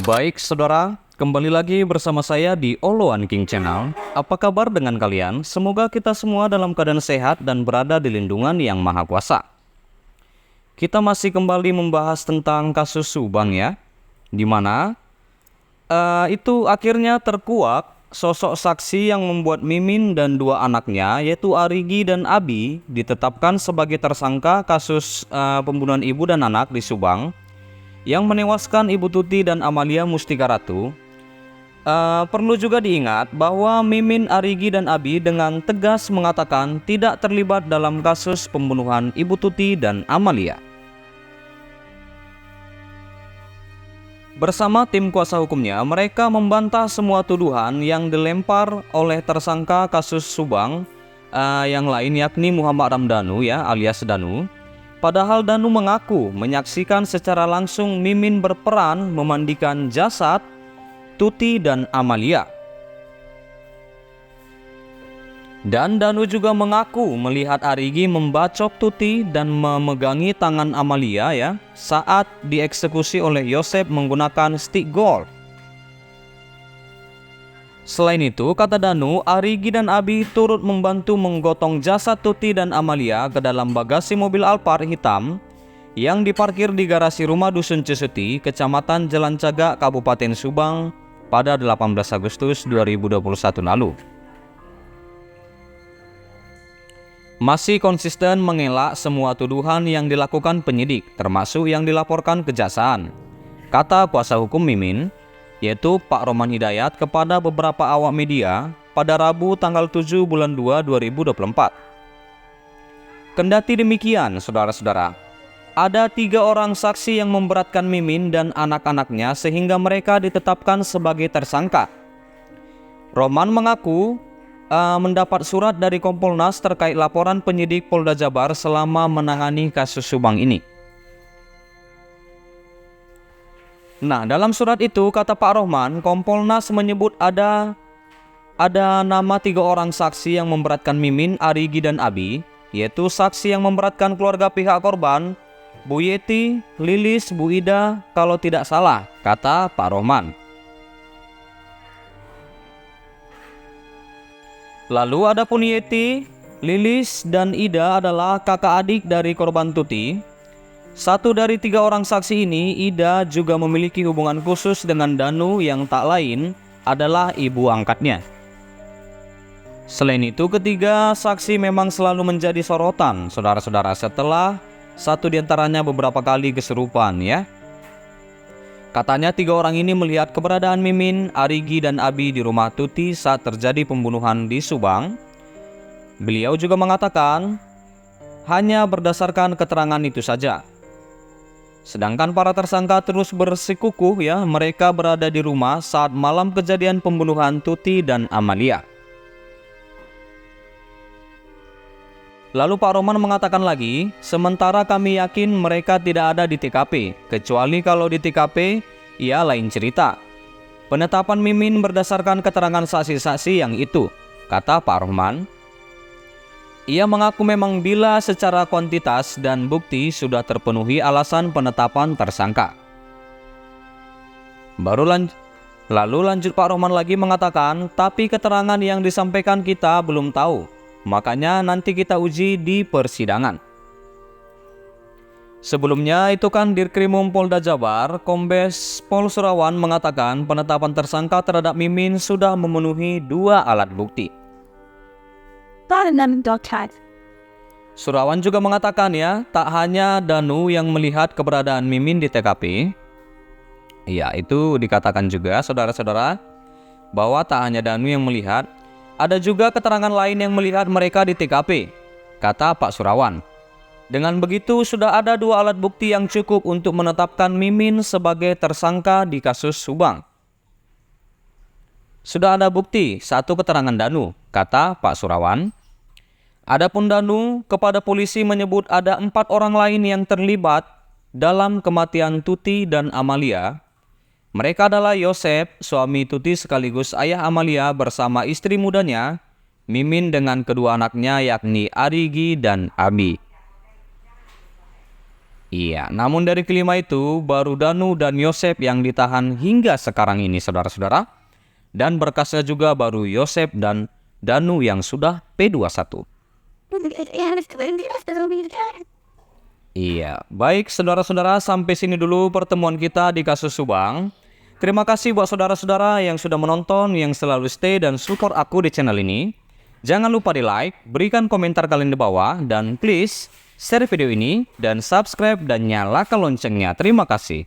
Baik saudara, kembali lagi bersama saya di Oloan King Channel. Apa kabar dengan kalian? Semoga kita semua dalam keadaan sehat dan berada di lindungan yang maha kuasa. Kita masih kembali membahas tentang kasus Subang ya, di mana itu akhirnya terkuak sosok saksi yang membuat Mimin dan dua anaknya yaitu Arigi dan Abi ditetapkan sebagai tersangka kasus pembunuhan ibu dan anak di Subang yang menewaskan Ibu Tuti dan Amalia Mustika Ratu. Perlu juga diingat bahwa Mimin, Arigi, dan Abi dengan tegas mengatakan tidak terlibat dalam kasus pembunuhan Ibu Tuti dan Amalia. Bersama tim kuasa hukumnya, mereka membantah semua tuduhan yang dilempar oleh tersangka kasus Subang yang lain, yakni Muhammad Ramdhanu ya, alias Danu. Padahal Danu mengaku menyaksikan secara langsung Mimin berperan memandikan jasad Tuti dan Amalia. Dan Danu juga mengaku melihat Arigi membacok Tuti dan memegangi tangan Amalia ya saat dieksekusi oleh Yosep menggunakan stick golf. Selain itu, kata Danu, Arigi dan Abi turut membantu menggotong jasad Tuti dan Amalia ke dalam bagasi mobil Alphard hitam yang diparkir di garasi rumah Dusun Cesuti, Kecamatan Jalan Cagak, Kabupaten Subang pada 18 Agustus 2021 lalu. Masih konsisten mengelak semua tuduhan yang dilakukan penyidik, termasuk yang dilaporkan kejaksaan, kata kuasa hukum Mimin, yaitu Pak Roman Hidayat kepada beberapa awak media pada Rabu tanggal 7 bulan 2 2024. Kendati demikian, saudara-saudara, ada 3 orang saksi yang memberatkan Mimin dan anak-anaknya sehingga mereka ditetapkan sebagai tersangka. Roman mengaku mendapat surat dari Kompolnas terkait laporan penyidik Polda Jabar selama menangani kasus Subang ini. Nah, dalam surat itu, kata Pak Rohman, Kompolnas menyebut ada nama 3 orang saksi yang memberatkan Mimin, Arigi, dan Abi, yaitu saksi yang memberatkan keluarga pihak korban, Bu Yeti, Lilis, Bu Ida, kalau tidak salah, kata Pak Rohman. Lalu adapun Yeti, Lilis, dan Ida adalah kakak adik dari korban Tuti. Satu dari 3 orang saksi ini, Ida juga memiliki hubungan khusus dengan Danu yang tak lain adalah ibu angkatnya. Selain itu, ketiga saksi memang selalu menjadi sorotan, saudara-saudara, setelah satu diantaranya beberapa kali kesurupan ya. Katanya 3 orang ini melihat keberadaan Mimin, Arigi, dan Abi di rumah Tuti saat terjadi pembunuhan di Subang. Beliau juga mengatakan hanya berdasarkan keterangan itu saja. Sedangkan para tersangka terus bersikukuh ya, mereka berada di rumah saat malam kejadian pembunuhan Tuti dan Amalia. Lalu Pak Roman mengatakan lagi, sementara kami yakin mereka tidak ada di TKP, kecuali kalau di TKP, ya lain cerita. Penetapan Mimin berdasarkan keterangan saksi-saksi yang itu, kata Pak Roman. Ia mengaku memang bila secara kuantitas dan bukti sudah terpenuhi alasan penetapan tersangka. Lalu lanjut Pak Roman lagi mengatakan, tapi keterangan yang disampaikan kita belum tahu, makanya nanti kita uji di persidangan. Sebelumnya itu kan Dirkrimum Polda Jabar, Kombes Pol Surawan mengatakan penetapan tersangka terhadap Mimin sudah memenuhi 2 alat bukti. Surawan juga mengatakan ya, tak hanya Danu yang melihat keberadaan Mimin di TKP. Ya, itu dikatakan juga saudara-saudara bahwa tak hanya Danu yang melihat, ada juga keterangan lain yang melihat mereka di TKP, kata Pak Surawan. Dengan begitu sudah ada 2 alat bukti yang cukup untuk menetapkan Mimin sebagai tersangka di kasus Subang. Sudah ada bukti 1 keterangan Danu, kata Pak Surawan. Adapun Danu kepada polisi menyebut ada 4 orang lain yang terlibat dalam kematian Tuti dan Amalia. Mereka adalah Yosep, suami Tuti sekaligus ayah Amalia bersama istri mudanya, Mimin dengan kedua anaknya yakni Arigi dan Abi. Iya, namun dari kelima itu baru Danu dan Yosef yang ditahan hingga sekarang ini saudara-saudara. Dan berkasnya juga baru Yosef dan Danu yang sudah P21. Iya, baik saudara-saudara, sampai sini dulu pertemuan kita di kasus Subang. Terima kasih buat saudara-saudara yang sudah menonton, yang selalu stay dan support aku di channel ini. Jangan lupa di like, berikan komentar kalian di bawah, dan please share video ini dan subscribe dan nyalakan loncengnya. Terima kasih.